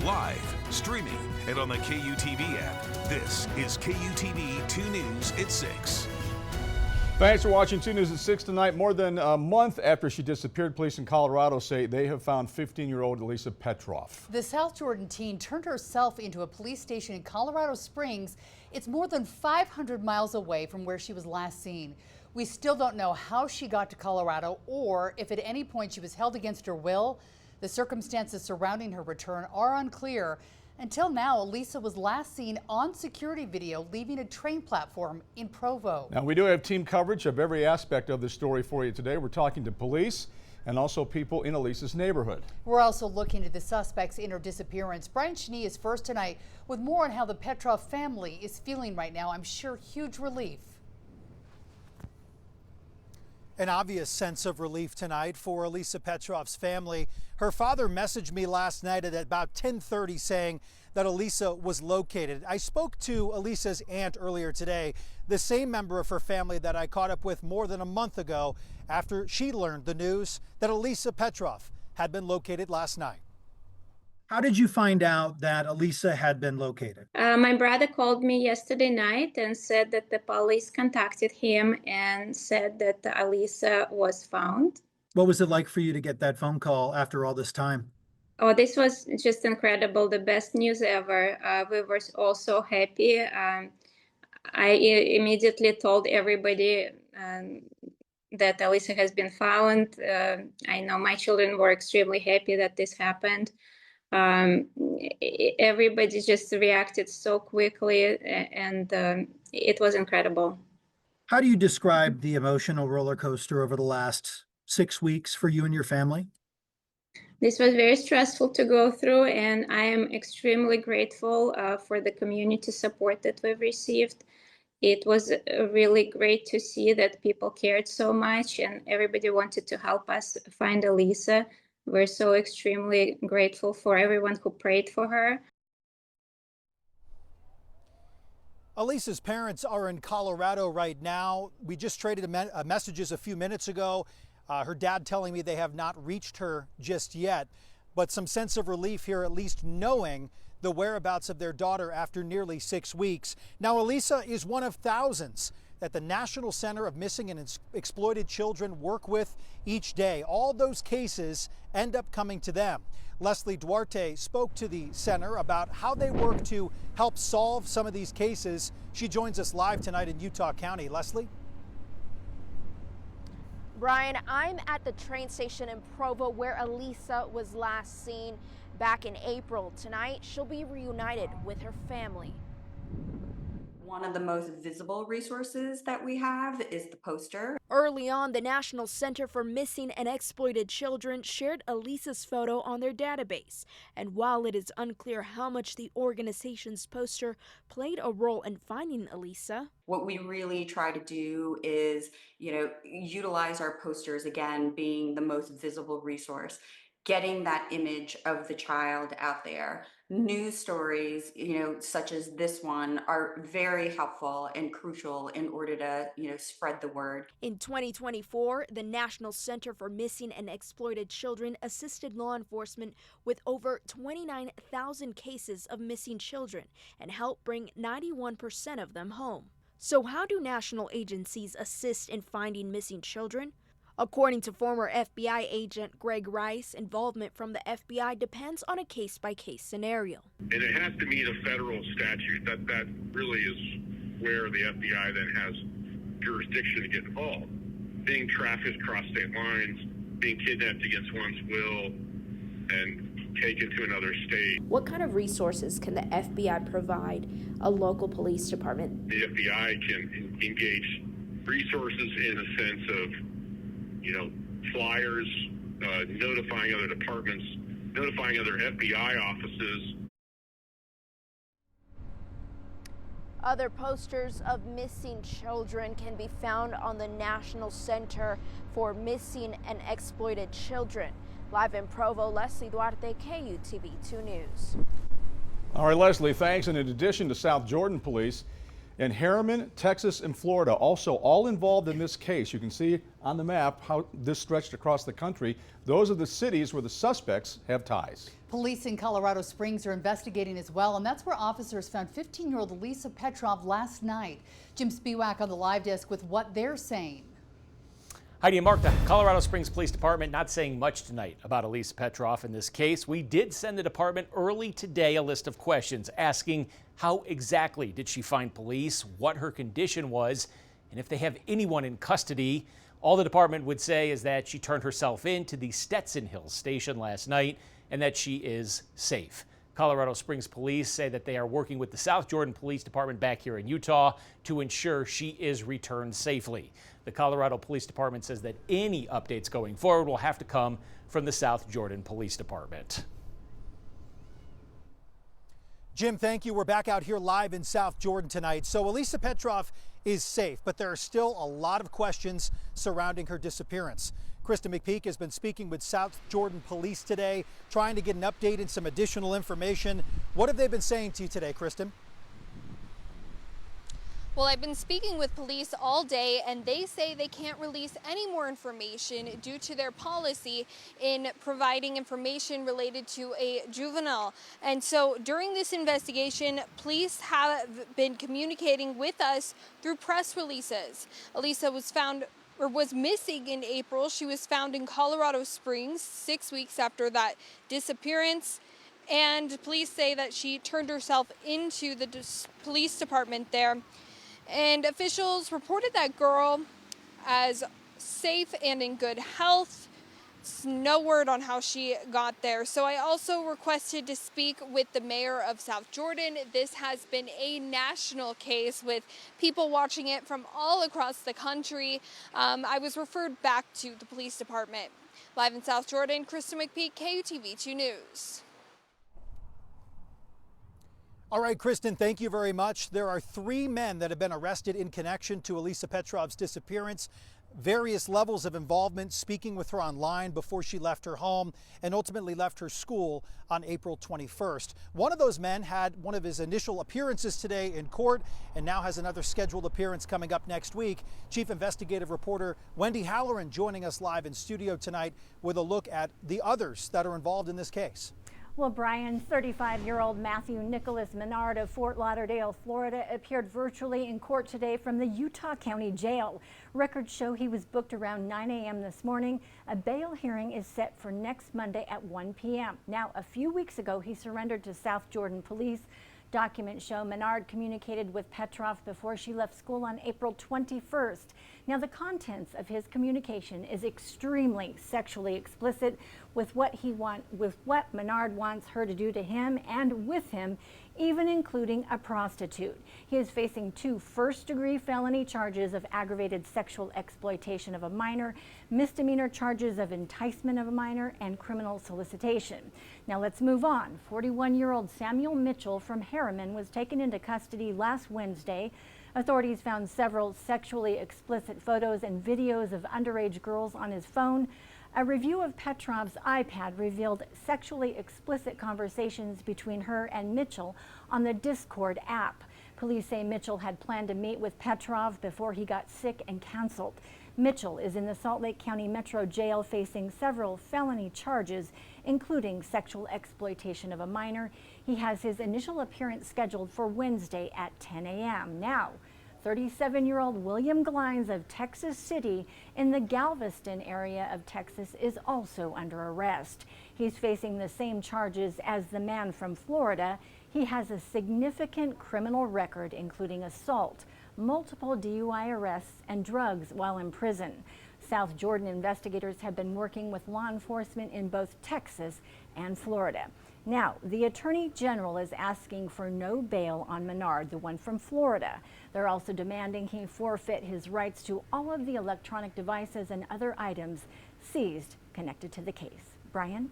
live, streaming, and on the KUTV app. This is KUTV 2 News at 6. Thanks for watching 2 News at 6 tonight. More than a month after she disappeared, police in Colorado say they have found 15-year-old Alisa Petrovs. The South Jordan teen turned herself into a police station in Colorado Springs. It's more than 500 miles away from where she was last seen. We still don't know how she got to Colorado or if at any point she was held against her will. The circumstances surrounding her return are unclear. Until now, Alisa was last seen on security video leaving a train platform in Provo. Now, we do have team coverage of every aspect of the story for you today. We're talking to police and also people in Alisa's neighborhood. We're also looking at the suspects in her disappearance. Brian Cheney is first tonight with more on how the Petrov family is feeling right now. I'm sure huge relief. An obvious sense of relief tonight for Alisa Petrovs' family. Her father messaged me last night at about 10:30 saying that Alisa was located. I spoke to Alisa's aunt earlier today, the same member of her family that I caught up with more than a month ago after she learned the news that Alisa Petrovs had been located last night. How did you find out that Alisa had been located? My brother called me yesterday night and said that the police contacted him and said that Alisa was found. What was it like for you to get that phone call after all this time? Oh, this was just incredible. The best news ever. We were all so happy. I immediately told everybody that Alisa has been found. I know my children were extremely happy that this happened. Everybody just reacted so quickly, and it was incredible. How do you describe the emotional roller coaster over the last 6 weeks for you and your family? This was very stressful to go through, and I am extremely grateful for the community support that we've received. It was really great to see that people cared so much and everybody wanted to help us find Alisa. We're so extremely grateful for everyone who prayed for her. Alisa's parents are in Colorado right now. We just traded messages a few minutes ago. Her dad telling me they have not reached her just yet, but some sense of relief here, at least knowing the whereabouts of their daughter after nearly 6 weeks. Now, Alisa is one of thousands that the National Center of Missing and Exploited Children work with each day. All those cases end up coming to them. Leslie Duarte spoke to the center about how they work to help solve some of these cases. She joins us live tonight in Utah County. Leslie? Brian, I'm at the train station in Provo where Alisa was last seen back in April. Tonight, she'll be reunited with her family. One of the most visible resources that we have is the poster. Early on, the National Center for Missing and Exploited Children shared Alisa's photo on their database. And while it is unclear how much the organization's poster played a role in finding Alisa, what we really try to do is, utilize our posters, again, being the most visible resource, getting that image of the child out there. News stories, such as this one, are very helpful and crucial in order to, spread the word. In 2024, the National Center for Missing and Exploited Children assisted law enforcement with over 29,000 cases of missing children and helped bring 91% of them home. So how do national agencies assist in finding missing children? According to former FBI agent Greg Rice, involvement from the FBI depends on a case-by-case scenario. And it has to meet a federal statute. That really is where the FBI then has jurisdiction to get involved. Being trafficked across state lines, being kidnapped against one's will, and taken to another state. What kind of resources can the FBI provide a local police department? The FBI can engage resources in a sense of flyers, notifying other departments, notifying other FBI offices. Other posters of missing children can be found on the National Center for Missing and Exploited Children. Live in Provo, Leslie Duarte, KUTV 2 News. All right, Leslie, thanks. And in addition to South Jordan police, And Harriman, Texas, and Florida also all involved in this case. You can see on the map how this stretched across the country. Those are the cities where the suspects have ties. Police in Colorado Springs are investigating as well, and that's where officers found 15-year-old Alisa Petrovs last night. Jim Spiewak on the live desk with what they're saying. Heidi and Mark, the Colorado Springs Police Department not saying much tonight about Alisa Petrovs in this case. We did send the department early today a list of questions asking how exactly did she find police, what her condition was, and if they have anyone in custody. All the department would say is that she turned herself in to the Stetson Hills station last night and that she is safe. Colorado Springs police say that they are working with the South Jordan Police Department back here in Utah to ensure she is returned safely. The Colorado Police Department says that any updates going forward will have to come from the South Jordan Police Department. Jim, thank you. We're back out here live in South Jordan tonight. So Alisa Petrovs is safe, but there are still a lot of questions surrounding her disappearance. Kristen McPeak has been speaking with South Jordan Police today, trying to get an update and some additional information. What have they been saying to you today, Kristen? Well, I've been speaking with police all day, and they say they can't release any more information due to their policy in providing information related to a juvenile. And so during this investigation, police have been communicating with us through press releases. Alisa was missing in April. She was found in Colorado Springs 6 weeks after that disappearance. And police say that she turned herself into the police department there. And officials reported that girl as safe and in good health. No word on how she got there. So I also requested to speak with the mayor of South Jordan. This has been a national case with people watching it from all across the country. I was referred back to the police department. Live in South Jordan, Kristen McPeak, KUTV 2 News. All right, Kristen, thank you very much. There are 3 men that have been arrested in connection to Alisa Petrovs' disappearance. Various levels of involvement, speaking with her online before she left her home and ultimately left her school on April 21st. One of those men had one of his initial appearances today in court and now has another scheduled appearance coming up next week. Chief Investigative Reporter Wendy Halloran joining us live in studio tonight with a look at the others that are involved in this case. Well, Brian, 35-year-old Matthew Nicholas Manard of Fort Lauderdale, Florida, appeared virtually in court today from the Utah County Jail. Records show he was booked around 9 a.m. this morning. A bail hearing is set for next Monday at 1 p.m. Now, a few weeks ago, he surrendered to South Jordan Police. Documents show Manard communicated with Petrovs before she left school on April 21st. Now, the contents of his communication is extremely sexually explicit with what Manard wants her to do to him and with him, even including a prostitute. He is facing 2 first-degree felony charges of aggravated sexual exploitation of a minor, misdemeanor charges of enticement of a minor, and criminal solicitation. Now let's move on. 41-year-old Samuel Mitchell from Harriman was taken into custody last Wednesday. Authorities found several sexually explicit photos and videos of underage girls on his phone. A review of Petrovs' iPad revealed sexually explicit conversations between her and Mitchell on the Discord app. Police say Mitchell had planned to meet with Petrovs before he got sick and canceled. Mitchell is in the Salt Lake County Metro Jail facing several felony charges, including sexual exploitation of a minor. He has his initial appearance scheduled for Wednesday at 10 a.m. Now, 37-year-old William Glines of Texas City in the Galveston area of Texas is also under arrest. He's facing the same charges as the man from Florida. He has a significant criminal record, including assault, multiple DUI arrests, and drugs while in prison. South Jordan investigators have been working with law enforcement in both Texas and Florida. Now, the Attorney General is asking for no bail on Manard, the one from Florida. They're also demanding he forfeit his rights to all of the electronic devices and other items seized connected to the case. Brian?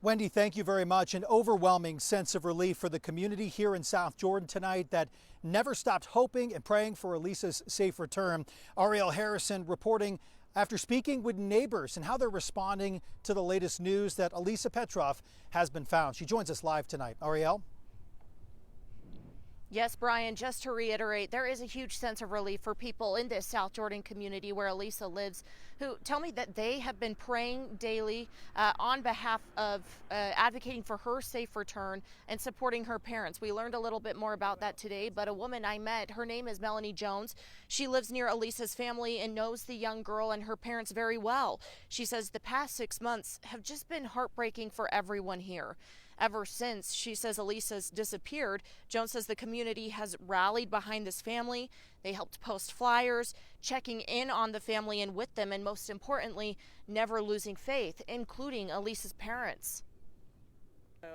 Wendy, thank you very much. An overwhelming sense of relief for the community here in South Jordan tonight that never stopped hoping and praying for Alisa's safe return. Ariel Harrison reporting after speaking with neighbors and how they're responding to the latest news that Alisa Petrovs has been found. She joins us live tonight. Ariel? Yes, Brian, just to reiterate, there is a huge sense of relief for people in this South Jordan community where Alisa lives, who tell me that they have been praying daily on behalf of advocating for her safe return and supporting her parents. We learned a little bit more about that today, but a woman I met, her name is Melanie Jones. She lives near Alisa's family and knows the young girl and her parents very well. She says the past 6 months have just been heartbreaking for everyone here. Ever since, she says, Alisa's disappeared, Jones says the community has rallied behind this family. They helped post flyers, checking in on the family and with them, and most importantly, never losing faith, including Alisa's parents.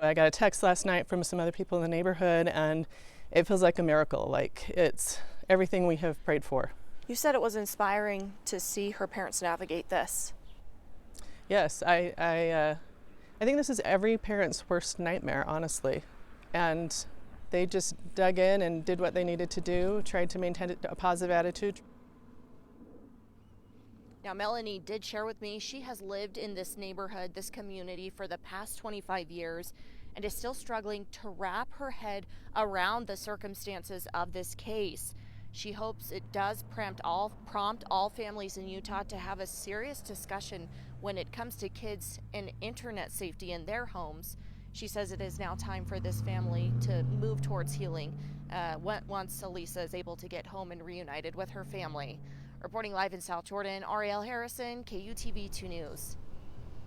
I got a text last night from some other people in the neighborhood, and it feels like a miracle, like it's everything we have prayed for. You said it was inspiring to see her parents navigate this. Yes, I think this is every parent's worst nightmare, honestly. And they just dug in and did what they needed to do, tried to maintain a positive attitude. Now, Melanie did share with me she has lived in this neighborhood, this community, for the past 25 years and is still struggling to wrap her head around the circumstances of this case. She hopes it does prompt all families in Utah to have a serious discussion when it comes to kids and internet safety in their homes. She says it is now time for this family to move towards healing once Alisa is able to get home and reunited with her family. Reporting live in South Jordan, Ariel Harrison, KUTV 2 News.